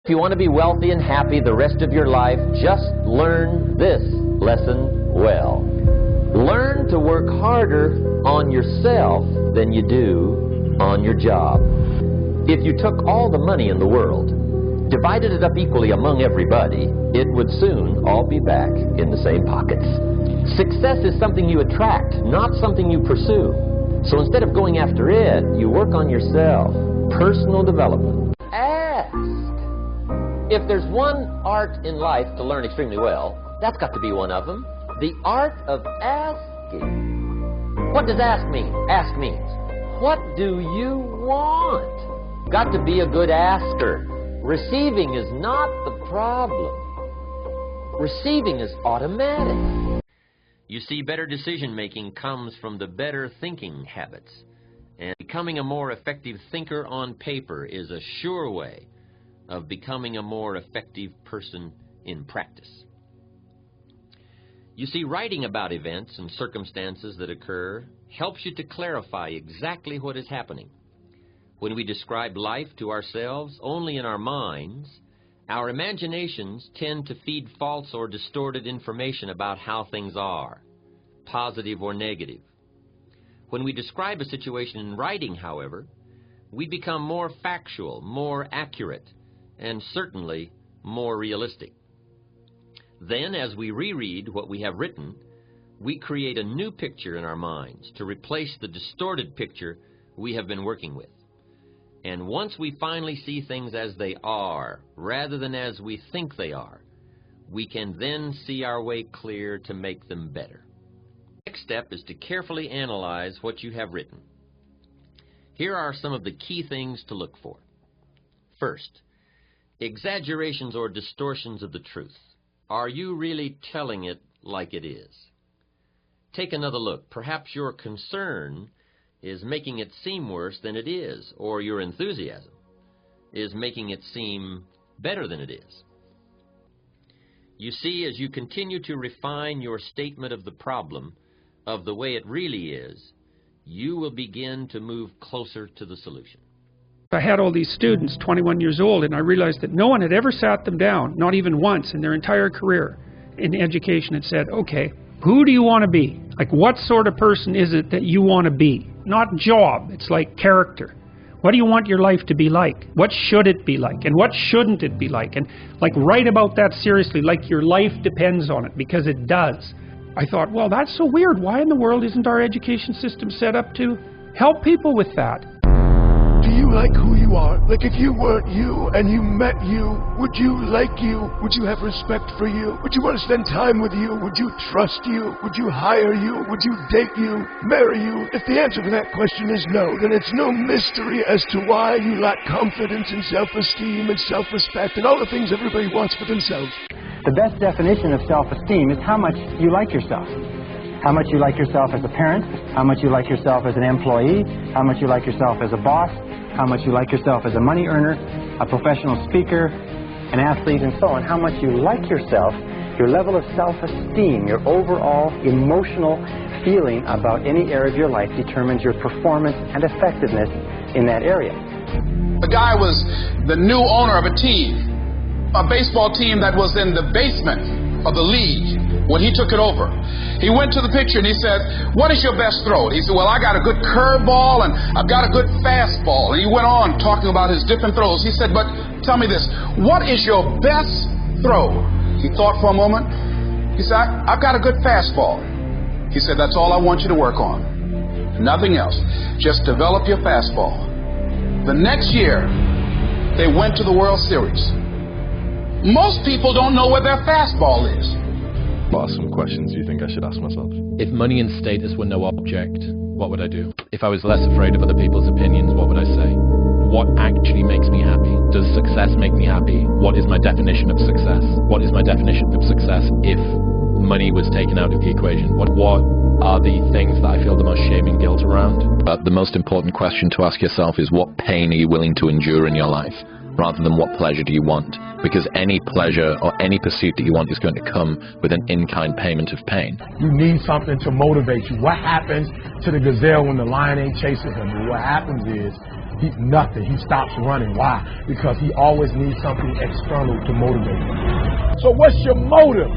If you want to be wealthy and happy the rest of your life, just learn this lesson well. Learn to work harder on yourself than you do on your job. If you took all the money in the world, divided it up equally among everybody, it would soon all be back in the same pockets. Success is something you attract, not something you pursue. So instead of going after it, you work on yourself. Personal development. Ask. If there's one art in life to learn extremely well, that's got to be one of them. The art of asking. What does ask mean? Ask means, what do you want? Got to be a good asker. Receiving is not the problem. Receiving is automatic. You see, better decision-making comes from the better thinking habits. And becoming a more effective thinker on paper is a sure way of becoming a more effective person in practice. You see, writing about events and circumstances that occur helps you to clarify exactly what is happening. When we describe life to ourselves only in our minds, our imaginations tend to feed false or distorted information about how things are, positive or negative. When we describe a situation in writing, however, we become more factual, more accurate, and certainly more realistic. Then, as we reread what we have written, we create a new picture in our minds to replace the distorted picture we have been working with. And once we finally see things as they are, rather than as we think they are, we can then see our way clear to make them better. The next step is to carefully analyze what you have written. Here are some of the key things to look for. First, exaggerations or distortions of the truth. Are you really telling it like it is? Take another look. Perhaps your concern is making it seem worse than it is, or your enthusiasm is making it seem better than it is. You see, as you continue to refine your statement of the problem, of the way it really is, you will begin to move closer to the solution. I had all these students, 21 years old, and I realized that no one had ever sat them down, not even once in their entire career in education, and said, okay, who do you want to be? Like, what sort of person is it that you want to be? Not job, it's like character. What do you want your life to be like? What should it be like? And what shouldn't it be like? And like, write about that seriously, like your life depends on it, because it does. I thought, well, that's so weird. Why in the world isn't our education system set up to help people with that? Do you like who you are? Like, if you weren't you and you met you, would you like you? Would you have respect for you? Would you want to spend time with you? Would you trust you? Would you hire you? Would you date you? Marry you? If the answer to that question is no, then it's no mystery as to why you lack confidence and self-esteem and self-respect and all the things everybody wants for themselves. The best definition of self-esteem is how much you like yourself. How much you like yourself as a parent, how much you like yourself as an employee, how much you like yourself as a boss, how much you like yourself as a money earner, a professional speaker, an athlete, and so on. How much you like yourself, your level of self-esteem, your overall emotional feeling about any area of your life determines your performance and effectiveness in that area. The guy was the new owner of a team, a baseball team that was in the basement of the league. When he took it over, he went to the picture and he said, what is your best throw? He said, well, I got a good curveball and I've got a good fastball. And he went on talking about his different throws. He said, but tell me this, what is your best throw? He thought for a moment. He said, I've got a good fastball. He said, that's all I want you to work on. Nothing else. Just develop your fastball. The next year, they went to the World Series. Most people don't know where their fastball is. What are some questions you think I should ask myself? If money and status were no object, what would I do? If I was less afraid of other people's opinions, what would I say? What actually makes me happy? Does success make me happy? What is my definition of success? What is my definition of success if money was taken out of the equation? What are the things that I feel the most shame and guilt around? But the most important question to ask yourself is, what pain are you willing to endure in your life, rather than what pleasure do you want? Because any pleasure or any pursuit that you want is going to come with an in-kind payment of pain. You need something to motivate you. What happens to the gazelle when the lion ain't chasing him? What happens is he's nothing. He stops running. Why? Because he always needs something external to motivate him. So what's your motive?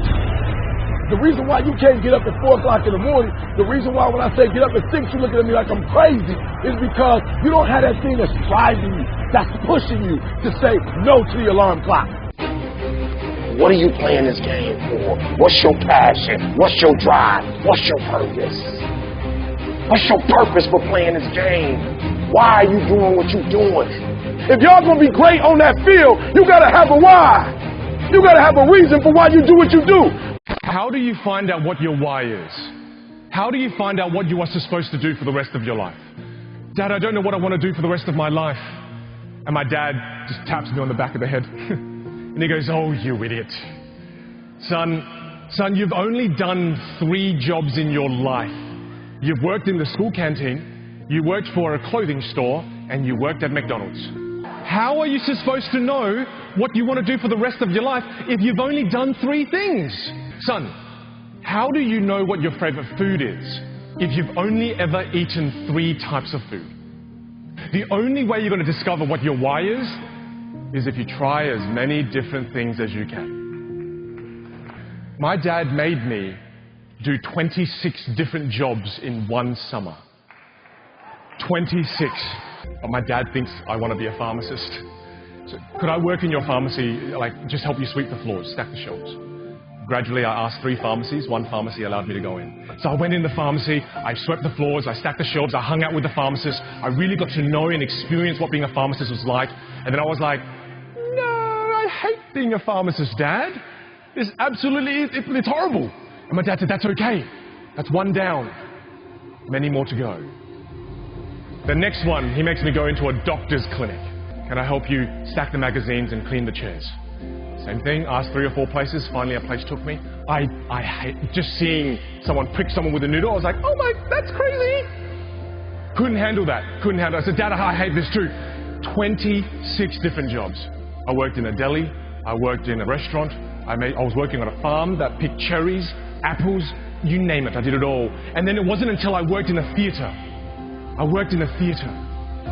The reason why you can't get up at 4 o'clock in the morning, the reason why when I say get up at 6, you're looking at me like I'm crazy, is because you don't have that thing that's driving you, that's pushing you to say no to the alarm clock. What are you playing this game for? What's your passion? What's your drive? What's your purpose? What's your purpose for playing this game? Why are you doing what you're doing? If y'all gonna be great on that field, you gotta have a why. You gotta have a reason for why you do what you do. How do you find out what your why is? How do you find out what you are supposed to do for the rest of your life? Dad, I don't know what I want to do for the rest of my life. And my dad just taps me on the back of the head. And he goes, oh, you idiot. Son, you've only done 3 jobs in your life. You've worked in the school canteen, you worked for a clothing store, and you worked at McDonald's. How are you supposed to know what you want to do for the rest of your life if you've only done 3 things? Son, how do you know what your favorite food is if you've only ever eaten 3 types of food? The only way you're going to discover what your why is if you try as many different things as you can. My dad made me do 26 different jobs in one summer. 26. But my dad thinks I want to be a pharmacist. So could I work in your pharmacy, like just help you sweep the floors, stack the shelves? Gradually, I asked 3 pharmacies. 1 pharmacy allowed me to go in. So I went in the pharmacy, I swept the floors, I stacked the shelves, I hung out with the pharmacist. I really got to know and experience what being a pharmacist was like. And then I was like, no, I hate being a pharmacist, Dad. It's absolutely, it's horrible. And my dad said, that's okay. That's 1 down. Many more to go. The next one, he makes me go into a doctor's clinic. Can I help you stack the magazines and clean the chairs? Same thing, asked 3 or 4 places, finally a place took me. I hate just seeing someone prick someone with a noodle. I was like, oh my, that's crazy. Couldn't handle that, couldn't handle it. I said, Dad, I hate this too. 26 different jobs. I worked in a deli, I worked in a restaurant, I was working on a farm that picked cherries, apples, you name it, I did it all. And then it wasn't until I worked in a theater. I worked in a theater.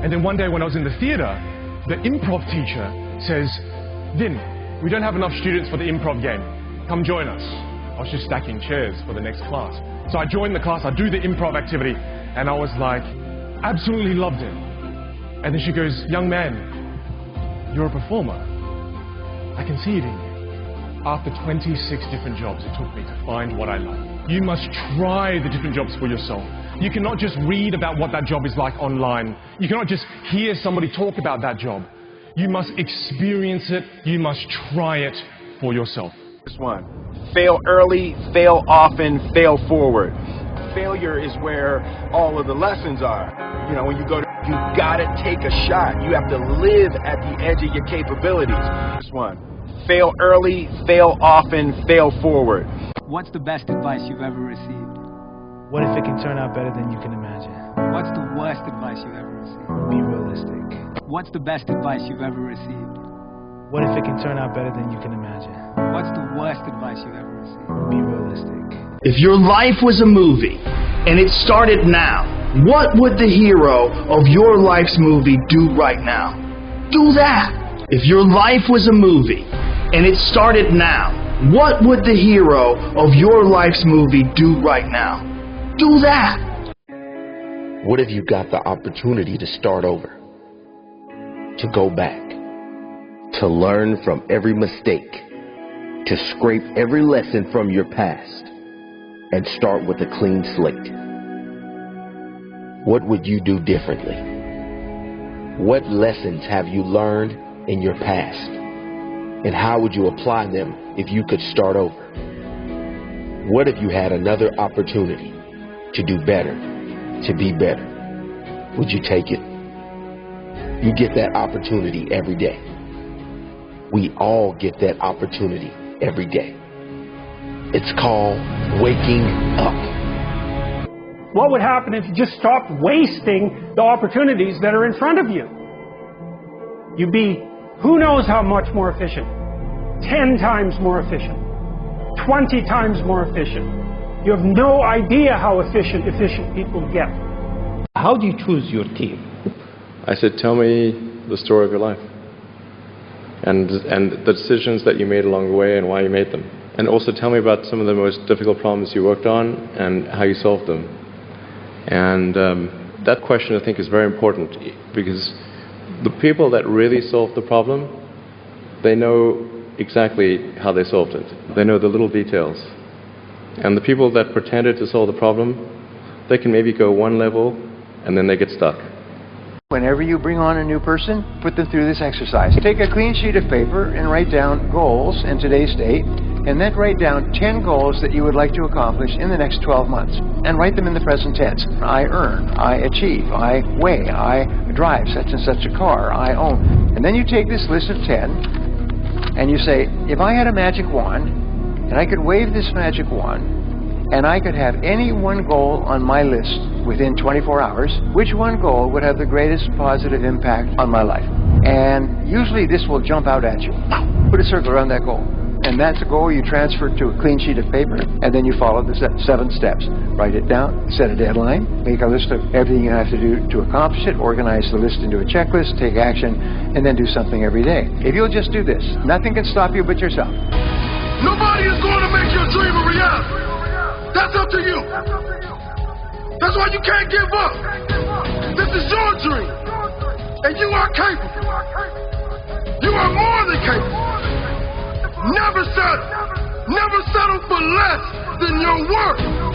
And then one day when I was in the theater, the improv teacher says, Vin, we don't have enough students for the improv game. Come join us. I was just stacking chairs for the next class. So I joined the class, I do the improv activity, and I was like, absolutely loved it. And then she goes, young man, you're a performer. I can see it in you. After 26 different jobs, it took me to find what I like. You must try the different jobs for yourself. You cannot just read about what that job is like online. You cannot just hear somebody talk about that job. You must experience it. You must try it for yourself. This one. Fail early, fail often, fail forward. Failure is where all of the lessons are. You know, when you go to, you gotta take a shot. You have to live at the edge of your capabilities. This one. Fail early, fail often, fail forward. What's the best advice you've ever received? What if it can turn out better than you can imagine? What's the worst advice you've ever received? Be realistic. What's the best advice you've ever received? What if it can turn out better than you can imagine? What's the worst advice you've ever received? Be realistic. If your life was a movie and it started now, what would the hero of your life's movie do right now? Do that. If your life was a movie and it started now, what would the hero of your life's movie do right now? Do that. What if you got the opportunity to start over? To go back? To learn from every mistake? To scrape every lesson from your past and start with a clean slate? What would you do differently? What lessons have you learned in your past? And how would you apply them if you could start over? What if you had another opportunity to do better, to be better? Would you take it? You get that opportunity every day. We all get that opportunity every day. It's called waking up. What would happen if you just stopped wasting the opportunities that are in front of you? You'd be who knows how much more efficient? 10 times more efficient. 20 times more efficient. You have no idea how efficient people get. How do you choose your team? I said, tell me the story of your life. And the decisions that you made along the way and why you made them. And also tell me about some of the most difficult problems you worked on and how you solved them. And that question, I think, is very important, because the people that really solved the problem, they know exactly how they solved it. They know the little details. And the people that pretended to solve the problem, they can maybe go one level and then they get stuck. Whenever you bring on a new person, put them through this exercise. Take a clean sheet of paper and write down goals in today's date, and then write down 10 goals that you would like to accomplish in the next 12 months. And write them in the present tense. I earn, I achieve, I weigh, I drive such and such a car, I own. And then you take this list of 10, and you say, if I had a magic wand, and I could wave this magic wand, and I could have any one goal on my list within 24 hours, which one goal would have the greatest positive impact on my life? And usually this will jump out at you. Put a circle around that goal. And that's a goal you transfer to a clean sheet of paper, and then you follow the 7 steps. Write it down, set a deadline, make a list of everything you have to do to accomplish it, organize the list into a checklist, take action, and then do something every day. If you'll just do this, nothing can stop you but yourself. Nobody is going to make your dream a reality. That's up to you. That's why you can't give up. This is your dream. And you are capable. You are more than capable. Never settle. Never settle for less than your worth.